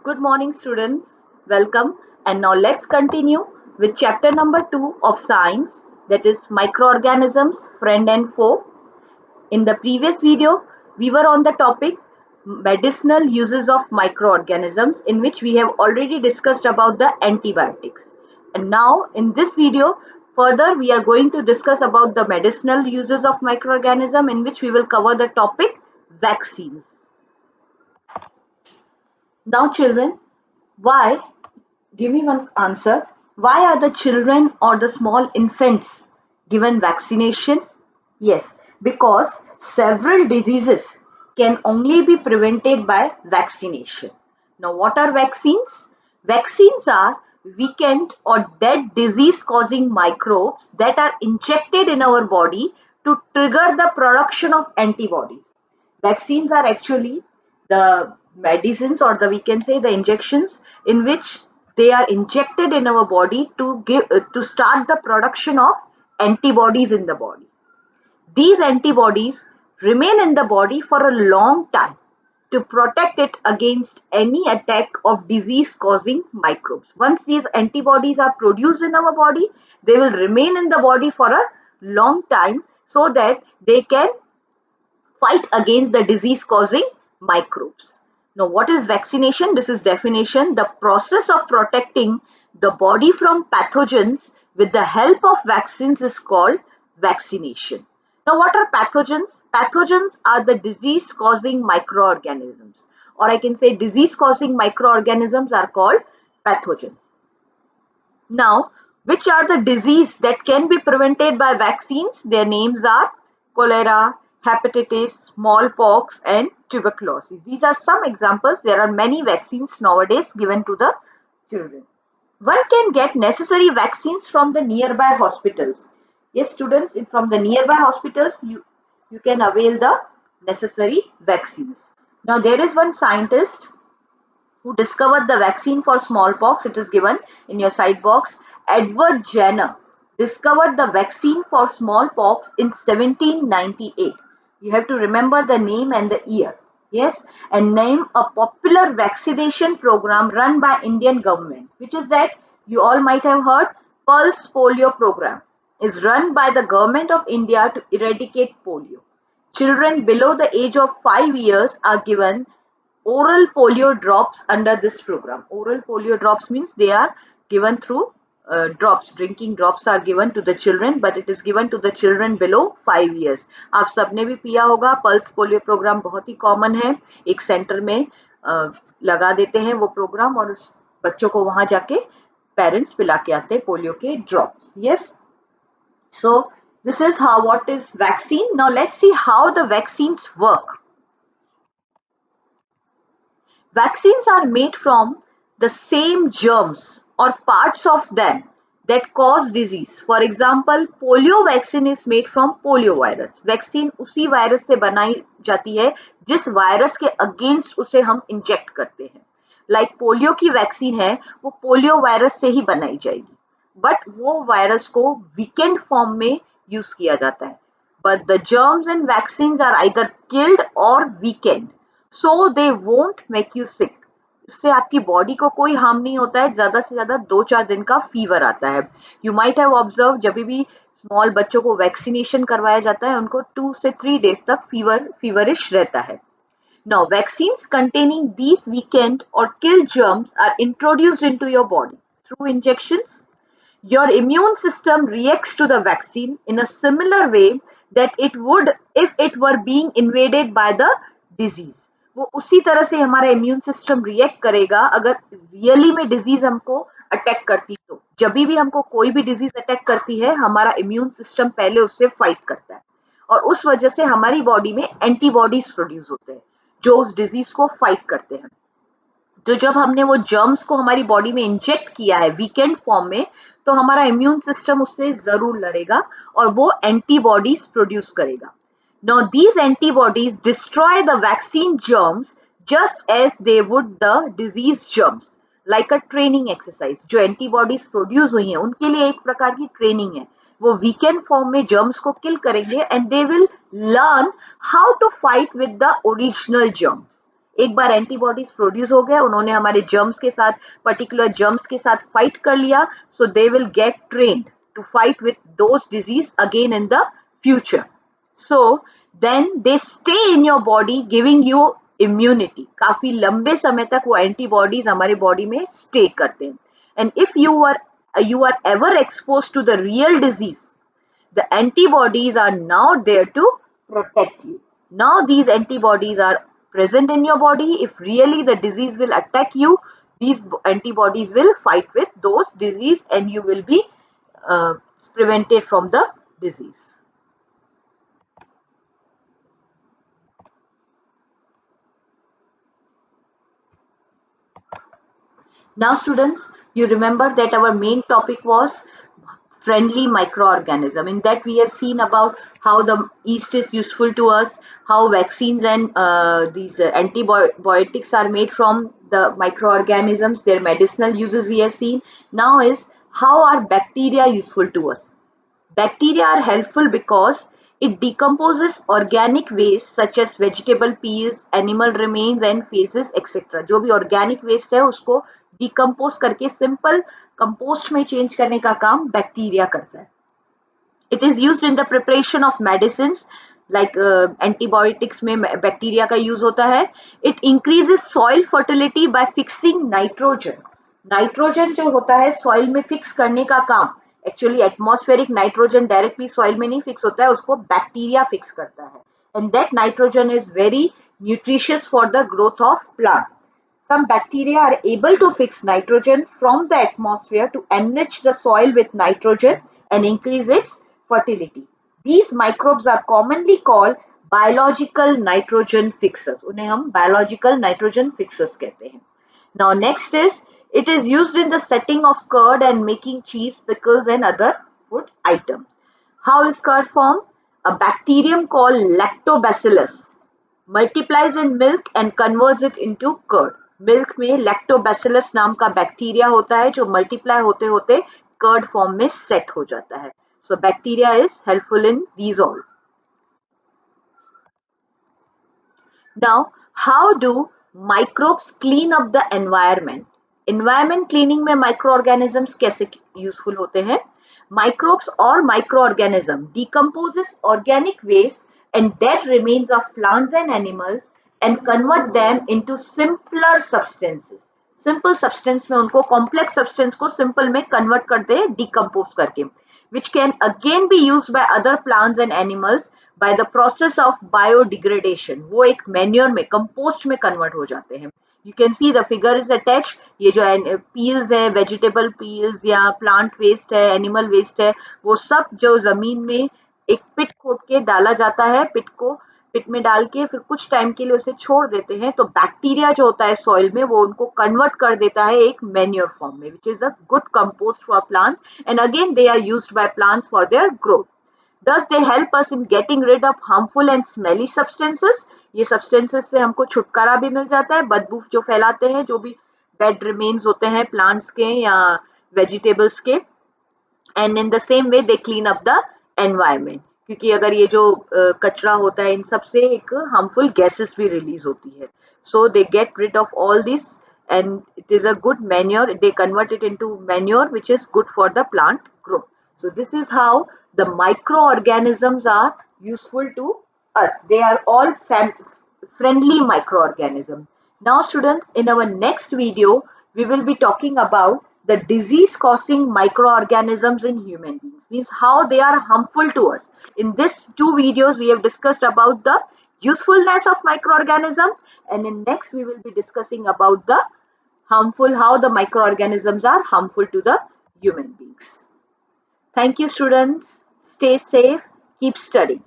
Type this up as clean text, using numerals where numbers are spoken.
Good morning, students. Welcome. And now let's continue with chapter number 2 of science, that is microorganisms, friend and foe. In the previous video, we were on the topic medicinal uses of microorganisms, in which we have already discussed about the antibiotics. And now in this video, further we are going to discuss about the medicinal uses of microorganism, in which we will cover the topic vaccines. Now children, why? Give me one answer. Why are the children or the small infants given vaccination? Yes, because several diseases can only be prevented by vaccination. Now, what are vaccines? Vaccines are weakened or dead disease causing microbes that are injected in our body to trigger the production of antibodies. Vaccines are actually the medicines, or the we can say the injections, in which they are injected in our body to start the production of antibodies in the body. These antibodies remain in the body for a long time to protect it against any attack of disease causing microbes. Once these antibodies are produced in our body, they will remain in the body for a long time so that they can fight against the disease causing microbes. Now, what is vaccination? This is definition: the process of protecting the body from pathogens with the help of vaccines is called vaccination. Now, what are pathogens? Pathogens are the disease causing microorganisms, or I can say disease causing microorganisms are called pathogens. Now, which are the disease that can be prevented by vaccines? Their names are cholera, hepatitis, smallpox, and tuberculosis. These are some examples. There are many vaccines nowadays given to the children. One can get necessary vaccines from the nearby hospitals. Yes, students, from the nearby hospitals, you can avail the necessary vaccines. Now, there is one scientist who discovered the vaccine for smallpox. It is given in your side box. Edward Jenner discovered the vaccine for smallpox in 1798. You have to remember the name and the year. Yes, and name a popular vaccination program run by Indian government, which is that you all might have heard. Pulse polio program is run by the government of India to eradicate polio. Children below the age of 5 years are given oral polio drops under this program. Oral polio drops means they are given through drops. Drinking drops are given to the children, but it is given to the children below 5 years. आप सबने भी पिया होगा. Pulse polio programme बहुत ही common है. एक centre में लगा देते हैं वो प्रोग्राम, और उस बच्चों को वहां जाके पेरेंट्स पिला के आते हैं पोलियो के drops. Yes, so this is how what is vaccine. Now let's see how the vaccines work. Vaccines are made from the same germs or parts of them that cause disease. For example, polio vaccine is made from polio virus. Vaccine उसी virus से बनाई जाती है जिस virus के against उसे हम inject करते हैं. लाइक पोलियो की वैक्सीन है, वो पोलियो वायरस से ही बनाई जाएगी, बट वो वायरस को वीकेंड फॉर्म में यूज किया जाता है. But the germs in vaccines are either killed or weakened, so they won't make you sick. इससे आपकी बॉडी को कोई हार्म नहीं होता है. ज्यादा से ज्यादा 2-4 दिन का फीवर आता है. यू माइट हैव ऑब्जर्व, जब भी स्मॉल बच्चों को वैक्सीनेशन करवाया जाता है, उनको 2 से 3 डेज तक फीवरिश रहता है. Now, vaccines containing these weakened or killed germs are introduced into your body through injections. Your immune system reacts to the vaccine in a similar way that it would if it were being invaded by the disease. वो उसी तरह से हमारा immune system react करेगा अगर really में disease हमको attack करती है. तो जब भी हमको कोई भी डिजीज अटैक करती है, हमारा इम्यून सिस्टम पहले उससे फाइट करता है, और उस वजह से हमारी बॉडी में एंटीबॉडीज प्रोड्यूस होते हैं जो उस डिजीज को फाइट करते हैं. तो जब हमने वो जर्म्स को हमारी बॉडी में इंजेक्ट किया है वीकेंड फॉर्म में, तो हमारा इम्यून सिस्टम उससे जरूर लड़ेगा और वो एंटीबॉडीज प्रोड्यूस करेगा. Now these antibodies destroy the vaccine germs just as they would the disease germs, like a training exercise. जो एंटीबॉडीज प्रोड्यूस हुई हैं उनके लिए एक प्रकार की ट्रेनिंग है. वो वीकेंड फॉर्म में जर्म्स को किल करेंगे and they will learn how to fight with the original germs. एक बार एंटीबॉडीज प्रोड्यूस हो गए, उन्होंने हमारे जर्म्स के साथ, पर्टिकुलर जर्म्स के साथ फाइट कर लिया, so they will get trained to fight with those disease again in the future. So then they stay in your body giving you immunity. काफी लंबे समय तक वो एंटीबॉडीज हमारे बॉडी में स्टे करते हैं. And if you are ever exposed to the real disease, the antibodies are now there to protect you. Now these antibodies are present in your body. If really the disease will attack you, these antibodies will fight with those disease and you will be uh, prevented from the disease. Now students, you remember that our main topic was friendly microorganism. In that we have seen about how the yeast is useful to us, how vaccines and these antibiotics are made from the microorganisms, their medicinal uses we have seen. Now is how are bacteria useful to us. Bacteria are helpful because it decomposes organic waste such as vegetable peels, animal remains and feces etc. जो भी organic waste है उसको decompose करके simple compost में change करने का काम bacteria करता है. It is used in the preparation of medicines like antibiotics में bacteria का use होता है. It increases soil fertility by fixing nitrogen. Nitrogen जो होता है सॉइल में फिक्स करने का काम, actually atmospheric nitrogen directly soil में नहीं फिक्स होता है, उसको बैक्टीरिया फिक्स करता है. And that nitrogen is very nutritious for the growth of plant. Some bacteria are able to fix nitrogen from the atmosphere to enrich the soil with nitrogen and increase its fertility. These microbes are commonly called biological nitrogen fixers. उन्हें हम biological nitrogen fixers कहते हैं. Now next is, it is used in the setting of curd and making cheese, pickles and other food items. How is curd formed? A bacterium called lactobacillus multiplies in milk and converts it into curd. Milk में lactobacillus नाम का bacteria होता है जो multiply होते होते curd form में set हो जाता है. So bacteria is helpful in these all. Now, how do microbes clean up the environment? Environment cleaning में microorganisms कैसे useful होते हैं? Microbes or microorganism decomposes organic waste and dead remains of plants and animals and convert them into simpler substances. Simple substance में उनको complex substance को simple में convert करते हैं decompose करके, which can again be used by other plants and animals by the process of biodegradation. वो एक manure में compost में convert हो जाते हैं. You can see the figure is attached. ये जो peels है, vegetable peels या plant waste है, animal waste है, वो सब जो जमीन में एक पिट खोद के डाला जाता है, पिट में डाल के फिर कुछ टाइम के लिए उसे छोड़ देते हैं, तो बैक्टीरिया जो होता है सॉइल में वो उनको कन्वर्ट कर देता है एक मैन्योर फॉर्म में, which is a good compost for plants and again they are used by plants for their growth. Thus they help us in getting rid of harmful and smelly substances. ये substances से हमको छुटकारा भी मिल जाता है, बदबू जो फैलाते हैं, जो भी dead remains होते हैं plants के या vegetables के. And in the same way they clean up the environment. क्योंकि अगर ये जो कचरा होता है इन सब से एक harmful gases भी release होती है. So they get rid of all this and it is a good manure. They convert it into manure which is good for the plant growth. So this is how the microorganisms are useful to us. They are all friendly microorganisms. Now students, in our next video, we will be talking about the disease causing microorganisms in human beings, means how they are harmful to us. In these two videos, we have discussed about the usefulness of microorganisms, and in next we will be discussing about the how the microorganisms are harmful to the human beings. Thank you students. Stay safe. Keep studying.